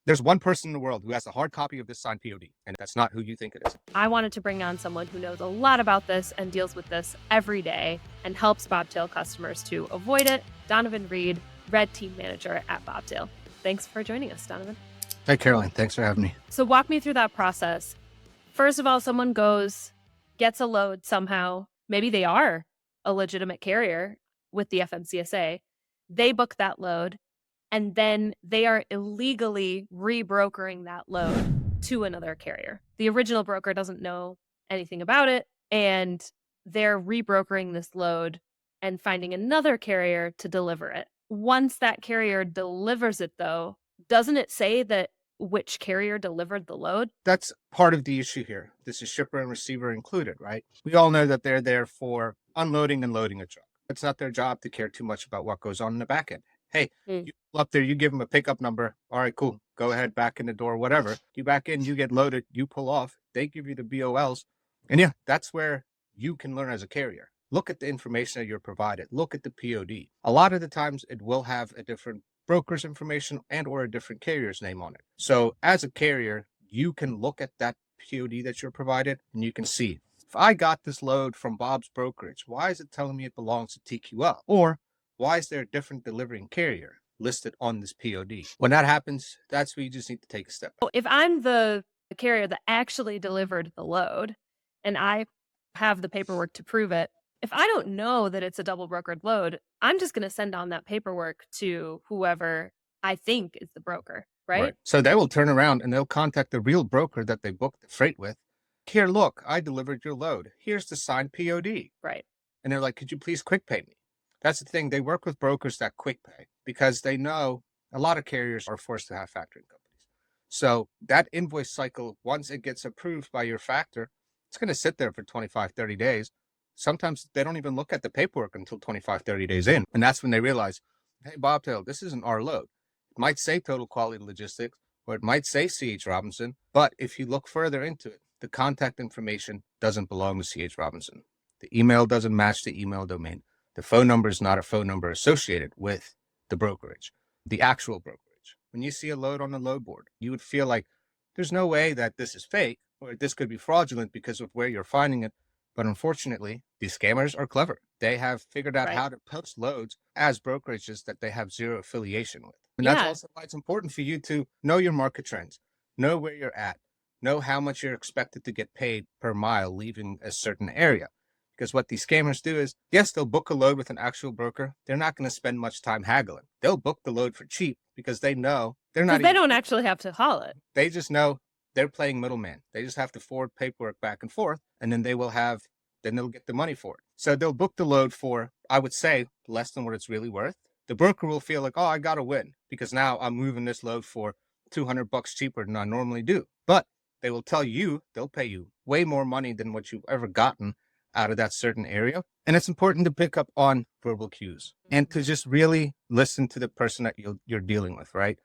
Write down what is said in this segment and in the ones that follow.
There's one person in the world who has a hard copy of this signed POD, and that's not who you think it is. I wanted to bring on someone who knows a lot about this and deals with this every day and helps Bobtail customers to avoid it. Donovan Reed, Red Team Manager at Bobtail. Thanks for joining us, Donovan. Hey, Caroline, thanks for having me. So walk me through that process. First of all, someone goes, gets a load somehow. Maybe they are a legitimate carrier with the FMCSA. They book that load, and then they are illegally rebrokering that load to another carrier. The original broker doesn't know anything about it, and they're rebrokering this load and finding another carrier to deliver it. Once that carrier delivers it, though, doesn't it say that which carrier delivered the load? That's part of the issue here. This is shipper and receiver included, right? We all know that they're there for unloading and loading a truck. It's not their job to care too much about what goes on in the back end. Hey, you pull up there, you give them a pickup number. All right, cool. Go ahead, back in the door, whatever. You back in, you get loaded, you pull off. They give you the BOLs. And yeah, that's where you can learn as a carrier. Look at the information that you're provided. Look at the POD. A lot of the times it will have a different broker's information and or a different carrier's name on it. So as a carrier, you can look at that POD that you're provided and you can see, if I got this load from Bob's brokerage, why is it telling me it belongs to TQL? Or why is there a different delivering carrier listed on this POD? When that happens, that's where you just need to take a step back. If I'm the carrier that actually delivered the load and I have the paperwork to prove it, if I don't know that it's a double brokered load, I'm just going to send on that paperwork to whoever I think is the broker, right? So they will turn around and they'll contact the real broker that they booked the freight with. Here, look, I delivered your load. Here's the signed POD. Right. And they're like, could you please quick pay me? That's the thing. They work with brokers that quick pay because they know a lot of carriers are forced to have factoring companies. So that invoice cycle, once it gets approved by your factor, it's going to sit there for 25, 30 days. Sometimes they don't even look at the paperwork until 25, 30 days in. And that's when they realize, hey, Bobtail, this isn't our load. It might say Total Quality Logistics, or it might say C.H. Robinson. But if you look further into it, the contact information doesn't belong to C.H. Robinson. The email doesn't match the email domain. The phone number is not a phone number associated with the brokerage, the actual brokerage. When you see a load on the load board, you would feel like there's no way that this is fake or this could be fraudulent because of where you're finding it. But unfortunately, these scammers are clever. They have figured out how to post loads as brokerages that they have zero affiliation with. And that's also why it's important for you to know your market trends, know where you're at, know how much you're expected to get paid per mile leaving a certain area. Because what these scammers do is, yes, they'll book a load with an actual broker. They're not going to spend much time haggling. They'll book the load for cheap because they know they're not. They don't actually have to haul it. They just know they're playing middleman. They just have to forward paperwork back and forth, and then they'll get the money for it. So they'll book the load for, I would say, less than what it's really worth. The broker will feel like, oh, I got to win because now I'm moving this load for $200 cheaper than I normally do. But they will tell you, they'll pay you way more money than what you've ever gotten out of that certain area. And it's important to pick up on verbal cues and to just really listen to the person that you're dealing with, right?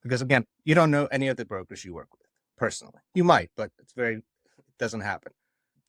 Because again, you don't know any of the brokers you work with personally. You might, but it doesn't happen.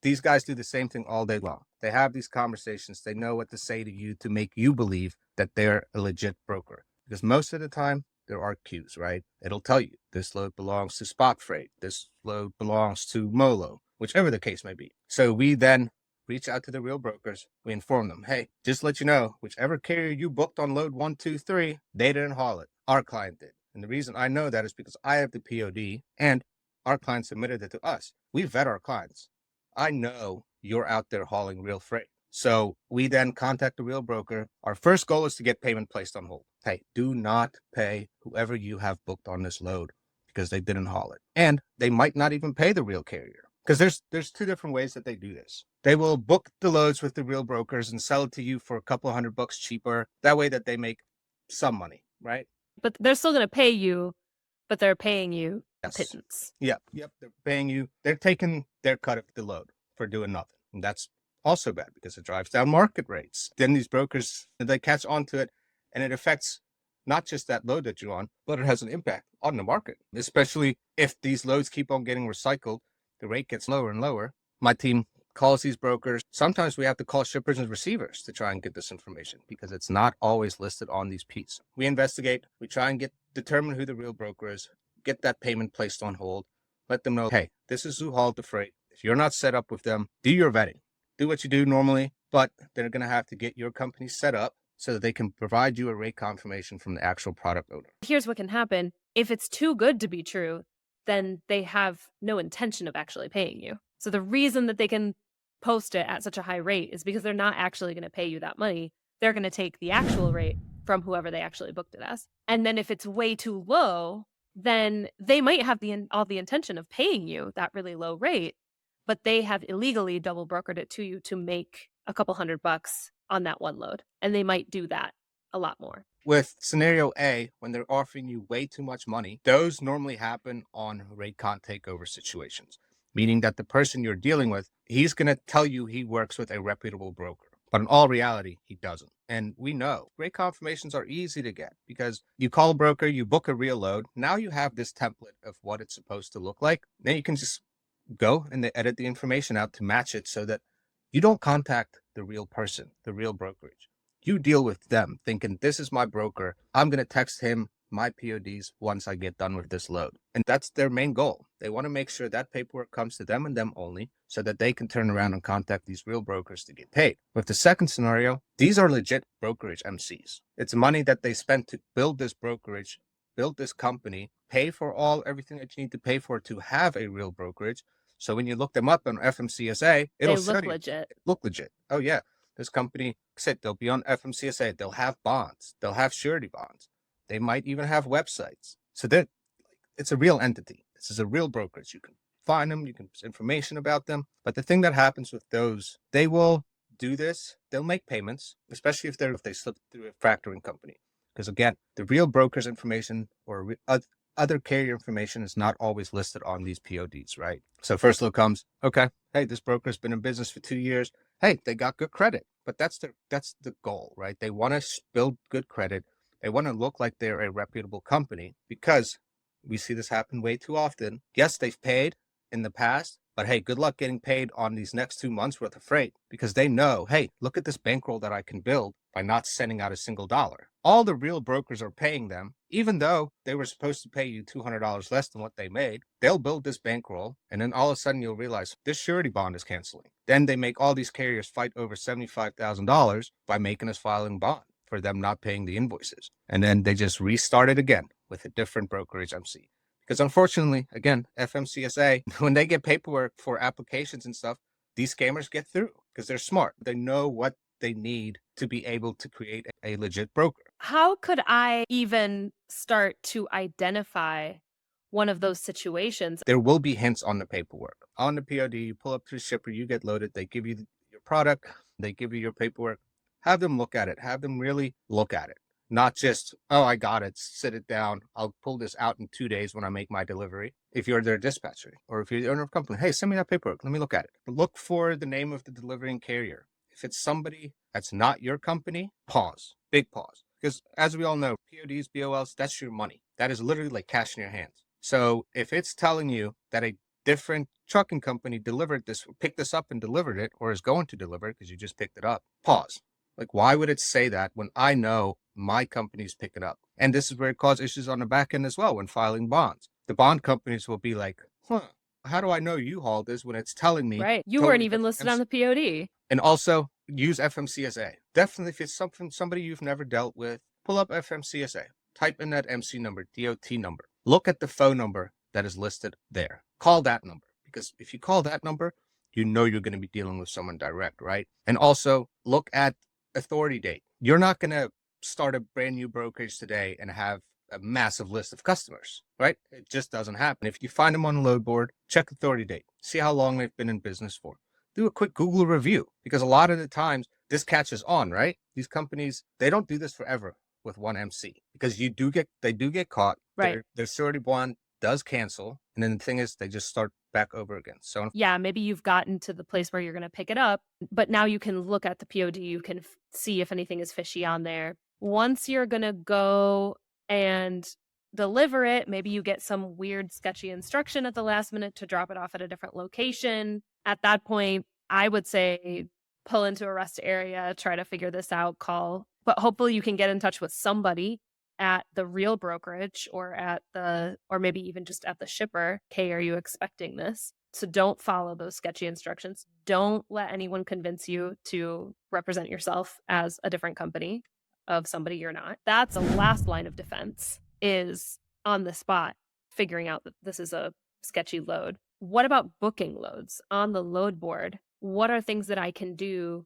These guys do the same thing all day long. They have these conversations. They know what to say to you to make you believe that they're a legit broker. Because most of the time, there are cues, right? It'll tell you this load belongs to Spot Freight. This load belongs to Molo, whichever the case may be. So we then reach out to the real brokers. We inform them, hey, just let you know, whichever carrier you booked on load 1, 2, 3, they didn't haul it. Our client did. And the reason I know that is because I have the POD and our client submitted it to us. We vet our clients. I know you're out there hauling real freight. So we then contact the real broker. Our first goal is to get payment placed on hold. Hey, do not pay whoever you have booked on this load because they didn't haul it. And they might not even pay the real carrier because there's two different ways that they do this. They will book the loads with the real brokers and sell it to you for a couple $100 cheaper. That way that they make some money, right? But they're still going to pay you, but they're paying you pittance. Yep. They're paying you. They're taking their cut of the load for doing nothing. And that's also bad because it drives down market rates. Then these brokers, they catch on to it and it affects not just that load that you're on, but it has an impact on the market, especially if these loads keep on getting recycled, the rate gets lower and lower. My team calls these brokers. Sometimes we have to call shippers and receivers to try and get this information because it's not always listed on these Ps. We investigate, we try and determine who the real broker is, get that payment placed on hold. Let them know, hey, this is who hauled the freight. If you're not set up with them, do your vetting. Do what you do normally, but they're going to have to get your company set up so that they can provide you a rate confirmation from the actual product owner. Here's what can happen. If it's too good to be true, then they have no intention of actually paying you. So the reason that they can post it at such a high rate is because they're not actually going to pay you that money. They're going to take the actual rate from whoever they actually booked it as. And then if it's way too low, then they might have all the intention of paying you that really low rate, but they have illegally double brokered it to you to make a couple $100 on that one load. And they might do that a lot more. With scenario A, when they're offering you way too much money, those normally happen on rate con takeover situations, meaning that the person you're dealing with, he's going to tell you he works with a reputable broker. But in all reality, he doesn't. And we know rate confirmations are easy to get because you call a broker, you book a real load. Now you have this template of what it's supposed to look like. Then you can just go and they edit the information out to match it so that you don't contact the real person, the real brokerage. You deal with them thinking, this is my broker. I'm going to text him my PODs once I get done with this load. And that's their main goal. They want to make sure that paperwork comes to them and them only so that they can turn around and contact these real brokers to get paid. With the second scenario, these are legit brokerage MCs. It's money that they spent to build this brokerage, build this company, pay for everything that you need to pay for to have a real brokerage. So when you look them up on FMCSA, it'll They look show you, legit. look legit. Oh yeah, this company said they'll be on FMCSA. They'll have bonds. They'll have surety bonds. They might even have websites. So that it's a real entity. This is a real brokerage. You can find them. You can get information about them. But the thing that happens with those, they will do this. They'll make payments, especially if they slip through a factoring company. Because again, the real broker's information or other carrier information is not always listed on these PODs, right? So first look comes, okay, hey, this broker's been in business for 2 years. Hey, they got good credit, but that's the goal, right? They want to build good credit. They want to look like they're a reputable company because we see this happen way too often. Yes, they've paid in the past, but hey, good luck getting paid on these next 2 months worth of freight because they know, hey, look at this bankroll that I can build by not sending out a single dollar. All the real brokers are paying them, even though they were supposed to pay you $200 less than what they made. They'll build this bankroll, and then all of a sudden you'll realize this surety bond is canceling. Then they make all these carriers fight over $75,000 by making us filing bond for them not paying the invoices. And then they just restart it again with a different brokerage MC. Because unfortunately, again, FMCSA, when they get paperwork for applications and stuff, these scammers get through because they're smart. They know what they need to be able to create a legit broker. How could I even start to identify one of those situations? There will be hints on the paperwork. On the POD, you pull up to the shipper, you get loaded, they give you your product, they give you your paperwork. Have them look at it. Have them really look at it. Not just, oh, I got it, sit it down. I'll pull this out in 2 days when I make my delivery. If you're their dispatcher or if you're the owner of a company, hey, send me that paperwork. Let me look at it. Look for the name of the delivering carrier. If it's somebody that's not your company, pause. Big pause. Because as we all know, PODs, BOLs, that's your money. That is literally like cash in your hands. So if it's telling you that a different trucking company delivered this, picked this up and delivered it, or is going to deliver it because you just picked it up, pause. Like, why would it say that when I know my company's picking up? And this is where it causes issues on the back end as well when filing bonds. The bond companies will be like, how do I know you hauled this when it's telling me? Right. You totally weren't even different listed on the POD. And also use FMCSA. Definitely, if it's somebody you've never dealt with, pull up FMCSA. Type in that MC number, DOT number. Look at the phone number that is listed there. Call that number because if you call that number, you know you're going to be dealing with someone direct, right? And also look at authority date. You're not going to start a brand new brokerage today and have a massive list of customers, right? It just doesn't happen. If you find them on the load board, check authority date. See how long they've been in business for. Do a quick Google review because a lot of the times this catches on, right? These companies, they don't do this forever with one MC because they do get caught. Right. Their surety bond does cancel. And then the thing is they just start back over again. So yeah, maybe you've gotten to the place where you're going to pick it up, but now you can look at the POD, you can see if anything is fishy on there. Once you're going to go and deliver it, maybe you get some weird, sketchy instruction at the last minute to drop it off at a different location. At that point, I would say pull into a rest area, try to figure this out, call. But hopefully you can get in touch with somebody at the real brokerage or or maybe even just at the shipper, hey, are you expecting this? So don't follow those sketchy instructions. Don't let anyone convince you to represent yourself as a different company of somebody you're not. That's the last line of defense, is on the spot figuring out that this is a sketchy load. What about booking loads on the load board? What are things that I can do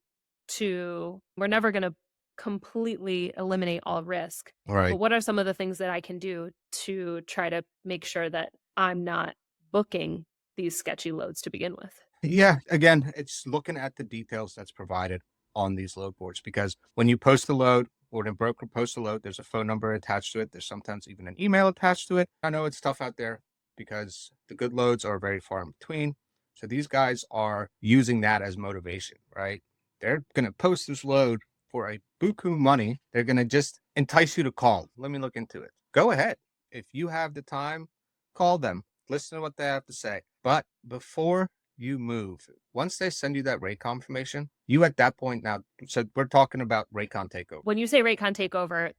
we're never going to completely eliminate all risk, Right. but what are some of the things that I can do to try to make sure that I'm not booking these sketchy loads to begin with? Yeah, again, it's looking at the details that's provided on these load boards, because when you post a load or when a broker posts a load, there's a phone number attached to it. There's sometimes even an email attached to it. I know it's tough out there because the good loads are very far in between. So these guys are using that as motivation, right? They're going to post this load for a buku money. They're going to just entice you to call. Let me look into it. Go ahead. If you have the time, call them, listen to what they have to say. But before you move, once they send you that rate confirmation, you at that point now, so we're talking about Raycon takeover. When you say Raycon takeover,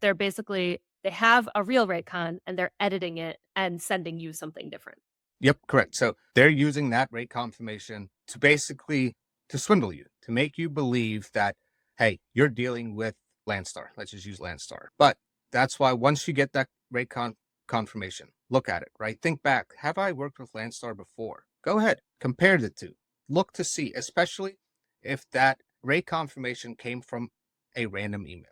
they have a real Raycon and they're editing it and sending you something different. Yep, correct. So they're using that rate confirmation to basically to swindle you, to make you believe that, hey, you're dealing with Landstar. Let's just use Landstar. But that's why once you get that rate confirmation, look at it, right? Think back. Have I worked with Landstar before? Go ahead, compare the two. Look to see, especially if that rate confirmation came from a random email.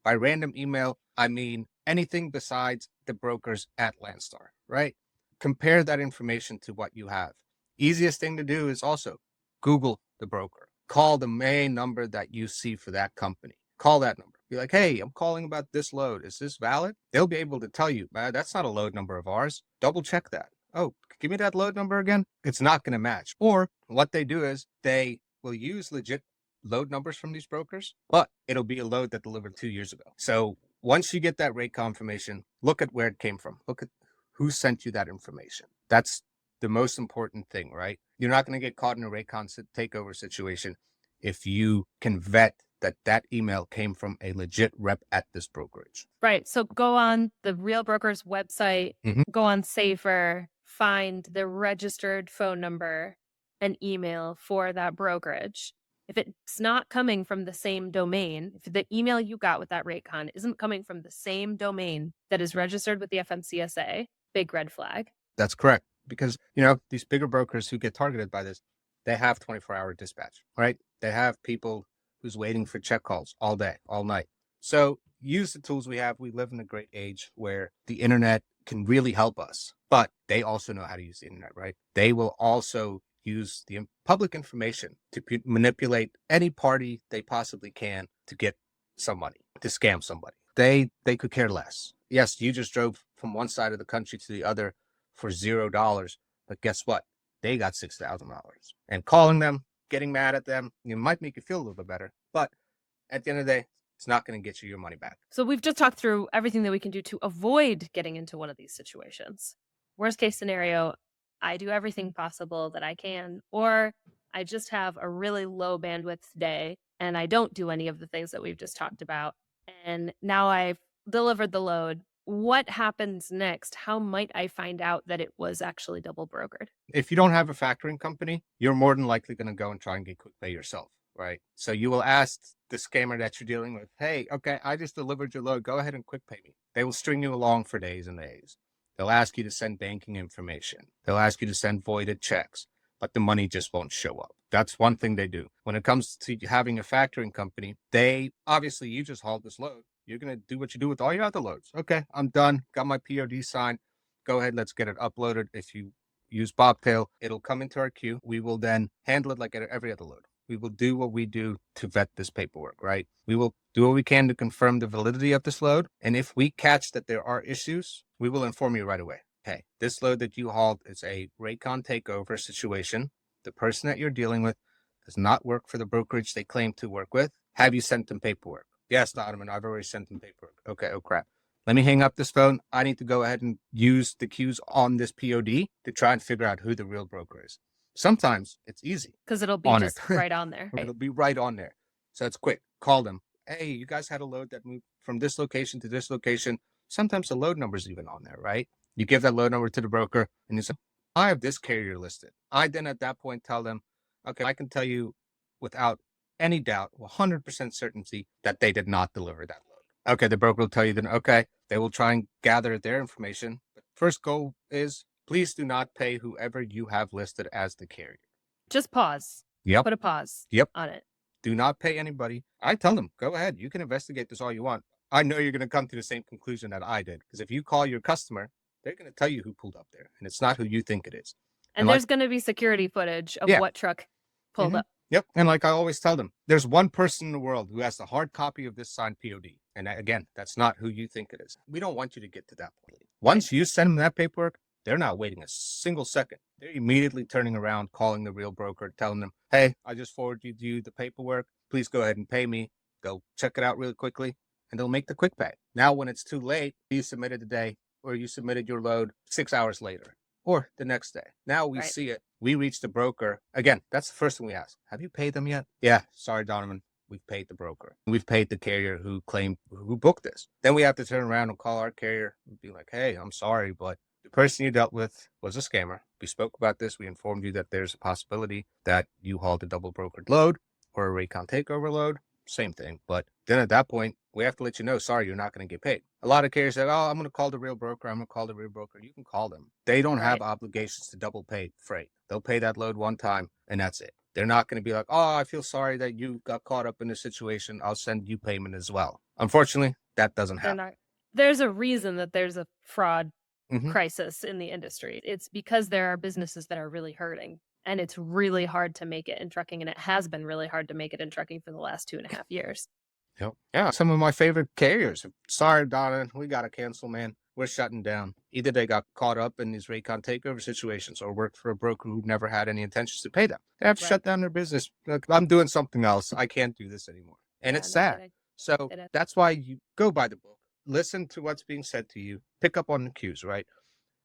By random email, I mean anything besides the brokers at Landstar, right? Compare that information to what you have. Easiest thing to do is also Google the broker. Call the main number that you see for that company. Call that number. Be like, hey, I'm calling about this load. Is this valid? They'll be able to tell you, that's not a load number of ours. Double check that. Oh, give me that load number again. It's not going to match. Or what they do is they will use legit load numbers from these brokers, but it'll be a load that delivered 2 years ago. So once you get that rate confirmation, look at where it came from. Look at who sent you that information. That's the most important thing, right? You're not going to get caught in a Raycon takeover situation if you can vet that that email came from a legit rep at this brokerage. Right. So go on the real broker's website, go on Safer, find the registered phone number and email for that brokerage. If it's not coming from the same domain, if the email you got with that Raycon isn't coming from the same domain that is registered with the FMCSA, big red flag. That's correct. Because, these bigger brokers who get targeted by this, they have 24-hour dispatch, right? They have people who's waiting for check calls all day, all night. So use the tools we have. We live in a great age where the internet can really help us, but they also know how to use the internet, right? They will also use the public information to manipulate any party they possibly can to get some money, to scam somebody. They could care less. Yes, you just drove from one side of the country to the other for $0, but guess what? They got $6,000. And calling them, getting mad at them, it might make you feel a little bit better, but at the end of the day, it's not going to get you your money back. So we've just talked through everything that we can do to avoid getting into one of these situations. Worst case scenario, I do everything possible that I can, or I just have a really low bandwidth day and I don't do any of the things that we've just talked about. And now I've delivered the load. What happens next? How might I find out that it was actually double brokered? If you don't have a factoring company, you're more than likely going to go and try and get quick pay yourself, right? So you will ask the scammer that you're dealing with, hey, okay, I just delivered your load. Go ahead and quick pay me. They will string you along for days and days. They'll ask you to send banking information. They'll ask you to send voided checks, but the money just won't show up. That's one thing they do. When it comes to having a factoring company, obviously, you just hauled this load. You're going to do what you do with all your other loads. Okay, I'm done. Got my POD signed. Go ahead, let's get it uploaded. If you use Bobtail, it'll come into our queue. We will then handle it like every other load. We will do what we do to vet this paperwork, right? We will do what we can to confirm the validity of this load. And if we catch that there are issues, we will inform you right away. Hey, this load that you hauled is a Raycon takeover situation. The person that you're dealing with does not work for the brokerage they claim to work with. Have you sent them paperwork? Yes, Donovan, I've already sent them paperwork. Okay, oh crap. Let me hang up this phone. I need to go ahead and use the cues on this POD to try and figure out who the real broker is. Sometimes it's easy. Because it'll be just right on there. It'll be right on there. So it's quick. Call them. Hey, you guys had a load that moved from this location to this location. Sometimes the load number is even on there, right? You give that load number to the broker and you say, I have this carrier listed. I then at that point tell them, okay, I can tell you without any doubt, 100% certainty that they did not deliver that load. Okay, the broker will tell you then, okay, they will try and gather their information. But first goal is please do not pay whoever you have listed as the carrier. Just pause. Yep. Put a pause Yep. on it. Do not pay anybody. I tell them, go ahead. You can investigate this all you want. I know you're going to come to the same conclusion that I did. Because if you call your customer, they're going to tell you who pulled up there. And it's not who you think it is. And like, there's going to be security footage of Yeah. what truck pulled up. Yep. And like I always tell them, there's one person in the world who has the hard copy of this signed POD. And again, that's not who you think it is. We don't want you to get to that point. Once you send them that paperwork, they're not waiting a single second. They're immediately turning around, calling the real broker, telling them, hey, I just forwarded you the paperwork. Please go ahead and pay me. Go check it out really quickly, and they'll make the quick pay. Now, when it's too late, you submitted today, or you submitted your load 6 hours later, or the next day. Now we see it. We reach the broker. Again, that's the first thing we ask. Have you paid them yet? Yeah, sorry, Donovan. We've paid the broker. We've paid the carrier who booked this. Then we have to turn around and call our carrier and be like, hey, I'm sorry, but the person you dealt with was a scammer. We spoke about this. We informed you that there's a possibility that you hauled a double brokered load or a Raycon takeover load. Same thing. But then at that point, we have to let you know, sorry, you're not going to get paid. A lot of carriers say, oh, I'm going to call the real broker. I'm going to call the real broker. You can call them. They don't have obligations to double pay freight. They'll pay that load one time and that's it. They're not going to be like, oh, I feel sorry that you got caught up in this situation. I'll send you payment as well. Unfortunately, that doesn't happen. There's a reason that there's a fraud crisis in the industry. It's because there are businesses that are really hurting. And it's really hard to make it in trucking. And it has been really hard to make it in trucking for the last 2.5 years. Yep. Yeah, some of my favorite carriers. Sorry, Donovan, we got to cancel, man. We're shutting down. Either they got caught up in these Raycon takeover situations or worked for a broker who never had any intentions to pay them. They have to shut down their business. Look, I'm doing something else. I can't do this anymore. And it's sad. So that's why you go by the book. Listen to what's being said to you. Pick up on the cues, right?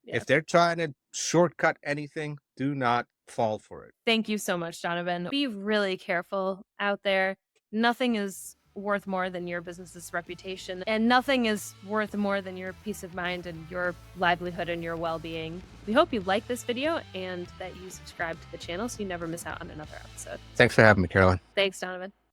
Yeah. If they're trying to shortcut anything, do not fall for it. Thank you so much, Donovan. Be really careful out there. Nothing is worth more than your business's reputation, and nothing is worth more than your peace of mind and your livelihood and your well-being. We hope you like this video and that you subscribe to the channel so you never miss out on another episode. Thanks for having me, Caroline. Thanks, Donovan.